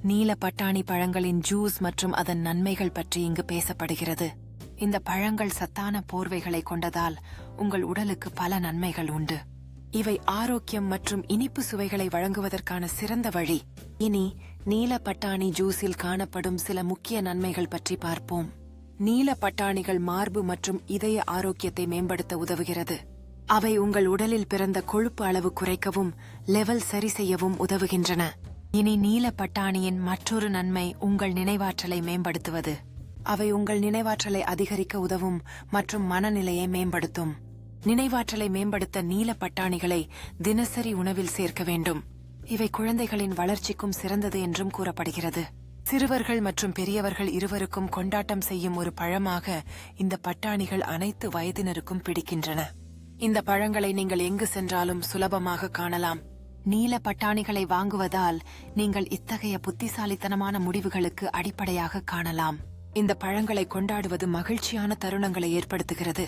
நீல பட்டாணி பழங்களின் ஜூஸ் மற்றும் அதன் நன்மைகள் பற்றி இங்கு பேசப்படுகிறது. இந்த பழங்கள் சத்தான போர்வைகளை கொண்டதால் உங்கள் உடலுக்கு பல நன்மைகள் உண்டு. இவை ஆரோக்கியம் மற்றும் இனிப்பு சுவைகளை வழங்குவதற்கான சிறந்த வழி. இனி நீல பட்டாணி ஜூஸில் காணப்படும் சில முக்கிய நன்மைகள் பற்றி பார்ப்போம். நீல பட்டாணிகள் மார்பு மற்றும் இதய ஆரோக்கியத்தை மேம்படுத்த உதவுகிறது. அவை உங்கள் உடலில் பிறந்த கொழுப்பு அளவு குறைக்கவும் லெவல் சரி செய்யவும் உதவுகின்றன. இனி நீல பட்டாணியின் மற்றொரு நன்மை உங்கள் நினைவாற்றலை மேம்படுத்துவது. அவை உங்கள் நினைவாற்றலை அதிகரிக்க உதவும் மற்றும் மனநிலையை மேம்படுத்தும். நினைவாற்றலை மேம்படுத்த நீல பட்டாணிகளை தினசரி உணவில் சேர்க்க வேண்டும். இவை குழந்தைகளின் வளர்ச்சிக்கும் சிறந்தது என்றும் கூறப்படுகிறது. சிறுவர்கள் மற்றும் பெரியவர்கள் இருவருக்கும் கொண்டாட்டம் செய்யும் ஒரு பழமாக இந்த பட்டாணிகள் அனைத்து வயதினருக்கும் பிடிக்கின்றன. இந்த பழங்களை நீங்கள் எங்கு சென்றாலும் சுலபமாக காணலாம். நீல பட்டாணிகளை வாங்குவதால் நீங்கள் இத்தகைய புத்திசாலித்தனமான முடிவுகளுக்கு அடிப்படையாக காணலாம். இந்த பழங்களை கொண்டாடுவது மகிழ்ச்சியான தருணங்களை ஏற்படுத்துகிறது.